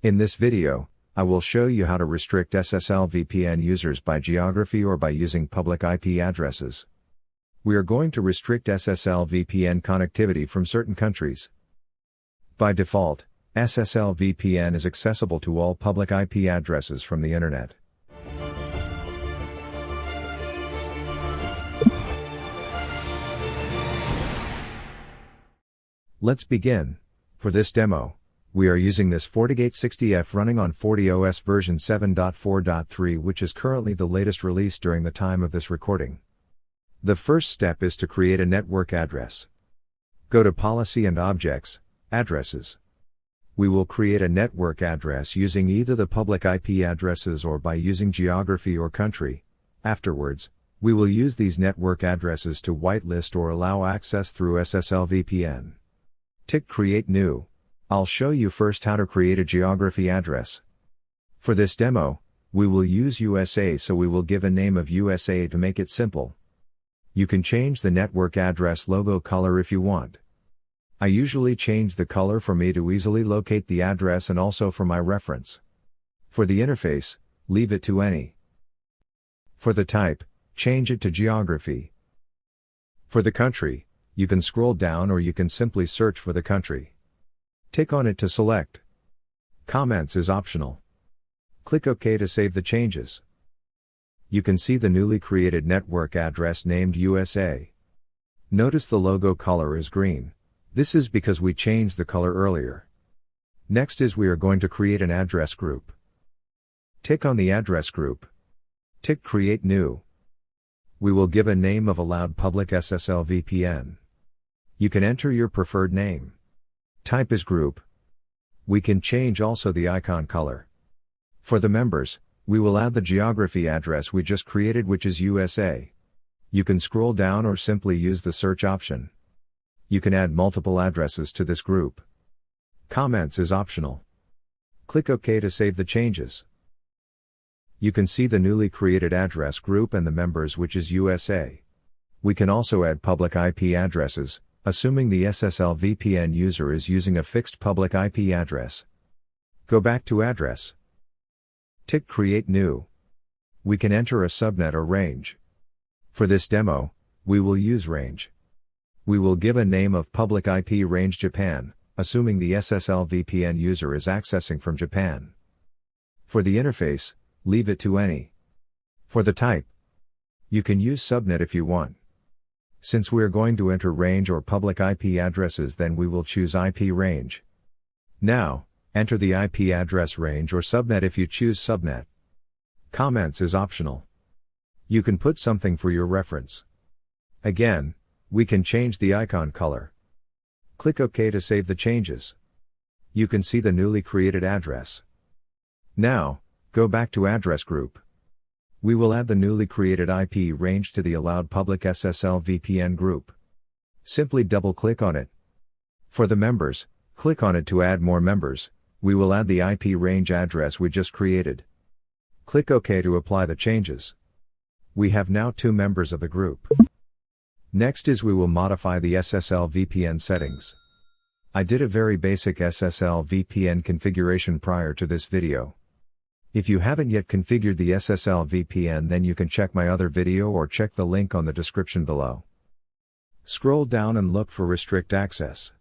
In this video, I will show you how to restrict SSL VPN users by geography or by using public IP addresses. We are going to restrict SSL VPN connectivity from certain countries. By default, SSL VPN is accessible to all public IP addresses from the Internet. Let's begin. For this demo, we are using this FortiGate 60F running on FortiOS version 7.4.3, which is currently the latest release during the time of this recording. The first step is to create a network address. Go to Policy and Objects, Addresses. We will create a network address using either the public IP addresses or by using geography or country. Afterwards, we will use these network addresses to whitelist or allow access through SSL VPN. Tick Create New. I'll show you first how to create a geography address. For this demo, we will use USA, so we will give a name of USA to make it simple. You can change the network address logo color if you want. I usually change the color for me to easily locate the address and also for my reference. For the interface, leave it to any. For the type, change it to geography. For the country, you can scroll down or you can simply search for the country. Tick on it to select. Comments is optional. Click OK to save the changes. You can see the newly created network address named USA. Notice the logo color is green. This is because we changed the color earlier. Next is we are going to create an address group. Tick on the address group. Tick Create New. We will give a name of allowed public SSL VPN. You can enter your preferred name. Type is group. We can change also the icon color. For the members, we will add the geography address we just created, which is USA. You can scroll down or simply use the search option. You can add multiple addresses to this group. Comments is optional. Click OK to save the changes. You can see the newly created address group and the members, which is USA. We can also add public IP addresses, assuming the SSL VPN user is using a fixed public IP address. Go back to Address. Tick Create New. We can enter a subnet or range. For this demo, we will use range. We will give a name of public IP range Japan, assuming the SSL VPN user is accessing from Japan. For the interface, leave it to any. For the type, you can use subnet if you want. Since we are going to enter range or public IP addresses, then we will choose IP range. Now, enter the IP address range or subnet if you choose subnet. Comments is optional. You can put something for your reference. Again, we can change the icon color. Click OK to save the changes. You can see the newly created address. Now, go back to address group. We will add the newly created IP range to the allowed public SSL VPN group. Simply double-click on it. For the members, click on it to add more members. We will add the IP range address we just created. Click OK to apply the changes. We have now 2 members of the group. Next is we will modify the SSL VPN settings. I did a very basic SSL VPN configuration prior to this video. If you haven't yet configured the SSL VPN, then you can check my other video or check the link on the description below. Scroll down and look for Restrict Access.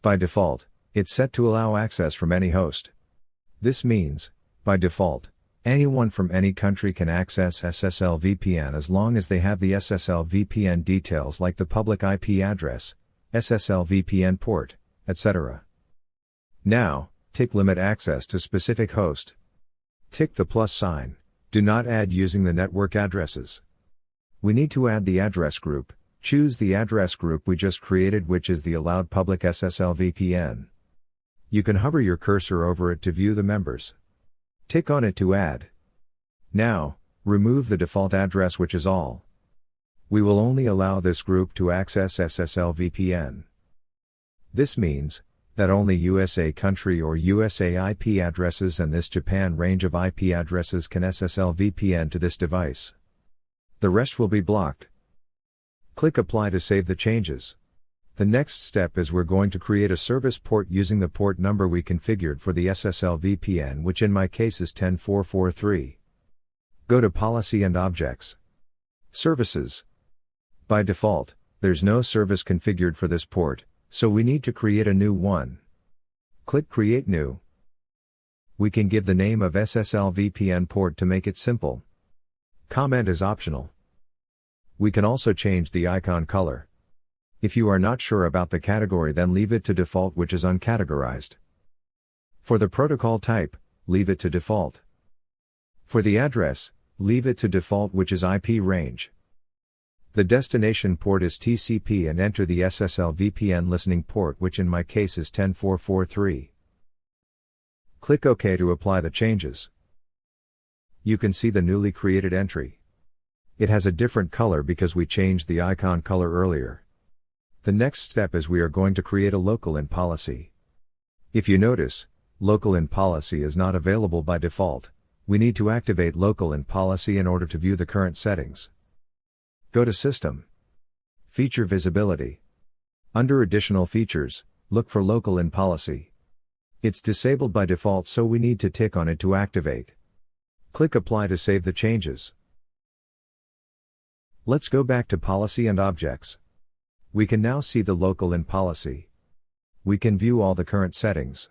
By default, it's set to allow access from any host. This means, by default, anyone from any country can access SSL VPN as long as they have the SSL VPN details like the public IP address, SSL VPN port, etc. Now, tick Limit Access to Specific Host. Tick the plus sign. Do not add using the network addresses. We need to add the address group. Choose the address group we just created, which is the allowed public SSL VPN. You can hover your cursor over it to view the members. Tick on it to add. Now, remove the default address, which is all. We will only allow this group to access SSL VPN. This means that only USA country or USA IP addresses and this Japan range of IP addresses can SSL VPN to this device. The rest will be blocked. Click Apply to save the changes. The next step is we're going to create a service port using the port number we configured for the SSL VPN, which in my case is 10443. Go to Policy and Objects. Services. By default, there's no service configured for this port, so we need to create a new one. Click Create New. We can give the name of SSL VPN port to make it simple. Comment is optional. We can also change the icon color. If you are not sure about the category, then leave it to default, which is uncategorized. For the protocol type, leave it to default. For the address, leave it to default, which is IP range. The destination port is TCP, and enter the SSL VPN listening port, which in my case is 10443. Click OK to apply the changes. You can see the newly created entry. It has a different color because we changed the icon color earlier. The next step is we are going to create a local in policy. If you notice, local in policy is not available by default. We need to activate local in policy in order to view the current settings. Go to System. Feature Visibility. Under Additional Features, look for local in policy. It's disabled by default, so we need to tick on it to activate. Click Apply to save the changes. Let's go back to Policy and Objects. We can now see the local in policy. We can view all the current settings.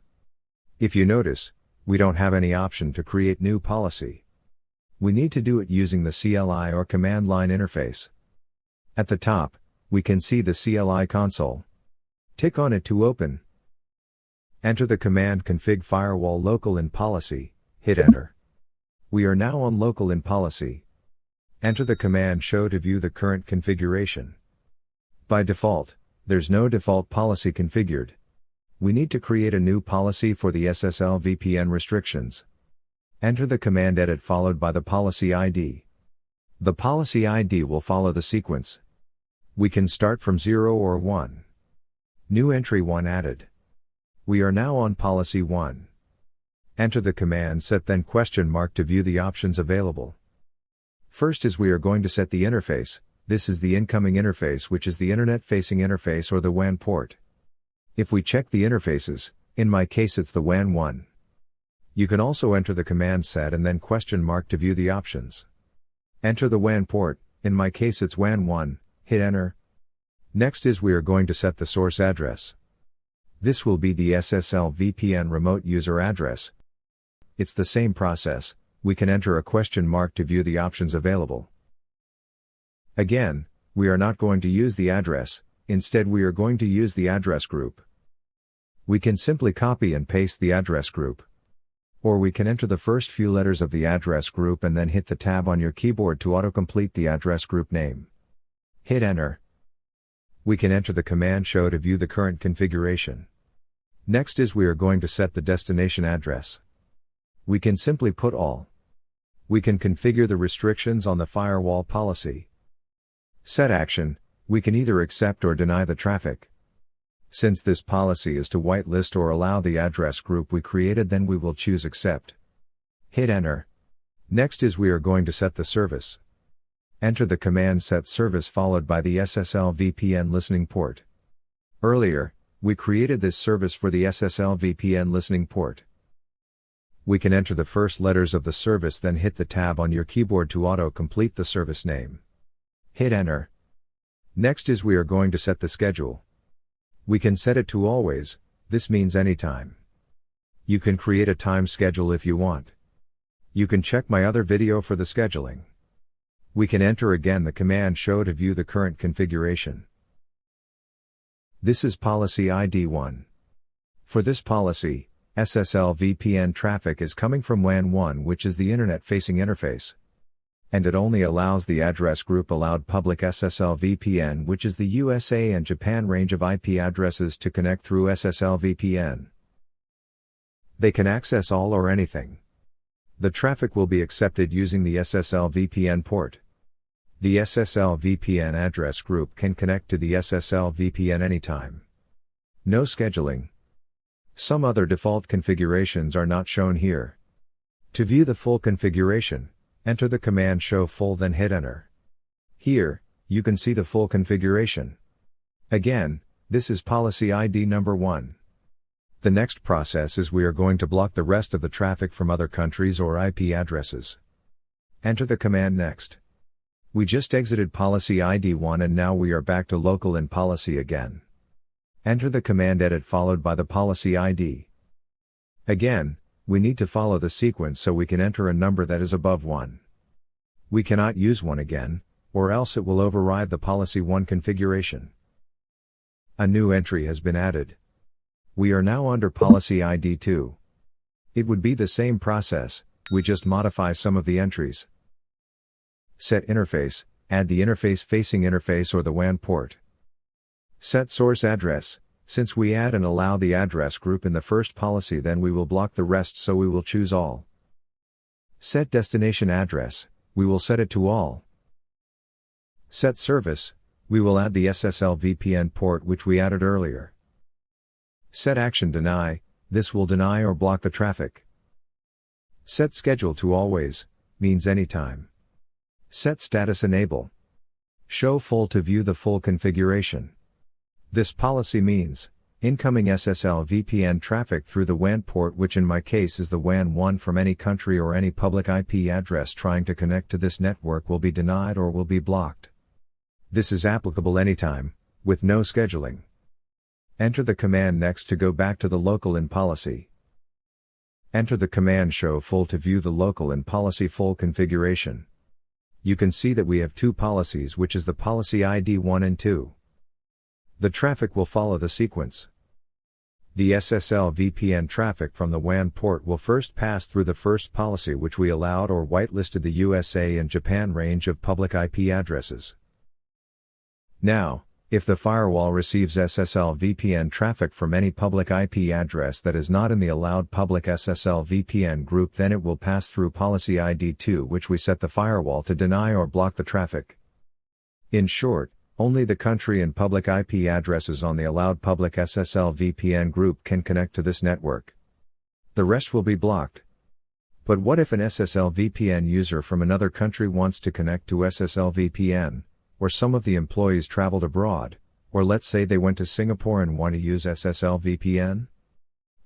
If you notice, we don't have any option to create new policy. We need to do it using the CLI or command line interface. At the top, we can see the CLI console. Tick on it to open. Enter the command config firewall local in policy, hit enter. We are now on local in policy. Enter the command show to view the current configuration. By default, there's no default policy configured. We need to create a new policy for the SSL VPN restrictions. Enter the command edit followed by the policy ID. The policy ID will follow the sequence. We can start from 0 or 1. New entry 1 added. We are now on policy 1. Enter the command set then question mark to view the options available. First is we are going to set the interface. This is the incoming interface, which is the internet-facing interface or the WAN port. If we check the interfaces, in my case it's the WAN 1. You can also enter the command set and then question mark to view the options. Enter the WAN port, in my case it's WAN 1, hit enter. Next is we are going to set the source address. This will be the SSL VPN remote user address. It's the same process, we can enter a question mark to view the options available. Again, we are not going to use the address, instead we are going to use the address group. We can simply copy and paste the address group. Or we can enter the first few letters of the address group and then hit the tab on your keyboard to autocomplete the address group name. Hit enter. We can enter the command show to view the current configuration. Next is we are going to set the destination address. We can simply put all. We can configure the restrictions on the firewall policy. Set action, we can either accept or deny the traffic. Since this policy is to whitelist or allow the address group we created, then we will choose accept. Hit enter. Next is we are going to set the service. Enter the command set service followed by the SSL VPN listening port. Earlier, we created this service for the SSL VPN listening port. We can enter the first letters of the service then hit the tab on your keyboard to auto-complete the service name. Hit enter. Next is we are going to set the schedule. We can set it to always, this means anytime. You can create a time schedule if you want. You can check my other video for the scheduling. We can enter again the command show to view the current configuration. This is policy ID 1. For this policy, SSL VPN traffic is coming from WAN 1, which is the internet-facing interface. And it only allows the address group allowed public SSL VPN, which is the USA and Japan range of IP addresses to connect through SSL VPN. They can access all or anything. The traffic will be accepted using the SSL VPN port. The SSL VPN address group can connect to the SSL VPN anytime. No scheduling. Some other default configurations are not shown here. To view the full configuration, enter the command show full then hit enter. Here, you can see the full configuration. Again, This is policy ID number 1. The next process is we are going to block the rest of the traffic from other countries or IP addresses. Enter the command next. We just exited policy ID 1 and now we are back to local in policy again. Enter the command edit followed by the policy ID. Again, we need to follow the sequence so we can enter a number that is above 1. We cannot use 1 again, or else it will override the policy 1 configuration. A new entry has been added. We are now under policy ID 2. It would be the same process, we just modify some of the entries. Set interface, add the interface facing interface or the WAN port. Set source address, since we add and allow the address group in the first policy then we will block the rest so we will choose all. Set destination address, we will set it to all. Set service, we will add the SSL VPN port which we added earlier. Set action deny, this will deny or block the traffic. Set schedule to always, means anytime. Set status enable. Show full to view the full configuration. This policy means, incoming SSL VPN traffic through the WAN port which in my case is the WAN 1 from any country or any public IP address trying to connect to this network will be denied or will be blocked. This is applicable anytime, with no scheduling. Enter the command next to go back to the local in policy. Enter the command show full to view the local in policy full configuration. You can see that we have two policies which is the policy ID 1 and 2. The traffic will follow the sequence. The SSL VPN traffic from the WAN port will first pass through the first policy which we allowed or whitelisted the USA and Japan range of public IP addresses. Now, if the firewall receives SSL VPN traffic from any public IP address that is not in the allowed public SSL VPN group then it will pass through policy ID 2 which we set the firewall to deny or block the traffic. In short, only the country and public IP addresses on the allowed public SSL VPN group can connect to this network. The rest will be blocked. But what if an SSL VPN user from another country wants to connect to SSL VPN, or some of the employees traveled abroad, or let's say they went to Singapore and want to use SSL VPN?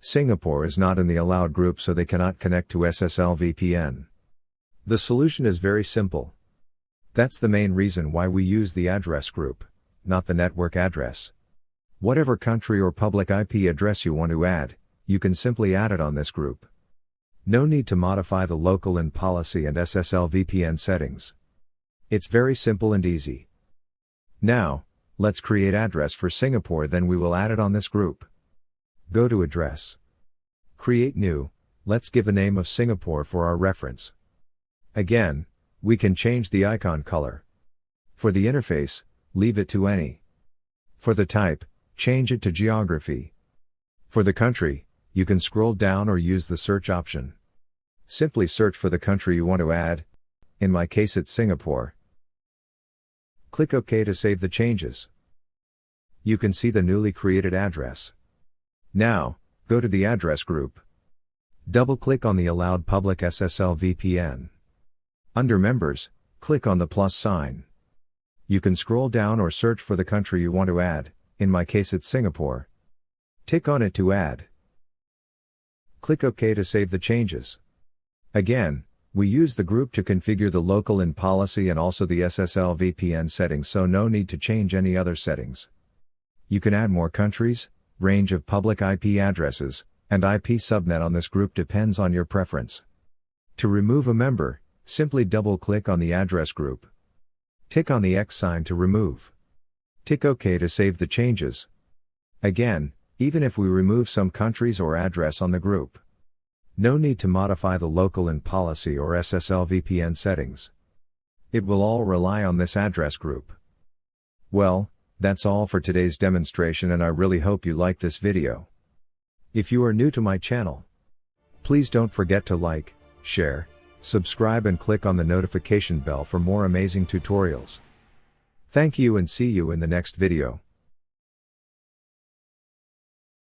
Singapore is not in the allowed group so they cannot connect to SSL VPN. The solution is very simple. That's the main reason why we use the address group, not the network address. Whatever country or public IP address you want to add, you can simply add it on this group. No need to modify the local in policy and SSL VPN settings. It's very simple and easy. Now, let's create address for Singapore then we will add it on this group. Go to address. Create new, let's give a name of Singapore for our reference. Again, we can change the icon color. For the interface, leave it to any. For the type, change it to geography. For the country, you can scroll down or use the search option. Simply search for the country you want to add. In my case it's Singapore. Click OK to save the changes. You can see the newly created address. Now, go to the address group. Double-click on the allowed public SSL VPN. Under Members, click on the plus sign. You can scroll down or search for the country you want to add, in my case it's Singapore. Tick on it to add. Click OK to save the changes. Again, we use the group to configure the local in policy and also the SSL VPN settings so no need to change any other settings. You can add more countries, range of public IP addresses, and IP subnet on this group depends on your preference. To remove a member, simply double-click on the address group. Tick on the X sign to remove. Tick OK to save the changes. Again, even if we remove some countries or address on the group, no need to modify the local in policy or SSL VPN settings. It will all rely on this address group. Well, that's all for today's demonstration and I really hope you liked this video. If you are new to my channel, please don't forget to like, share, subscribe and click on the notification bell for more amazing tutorials. Thank you and see you in the next video.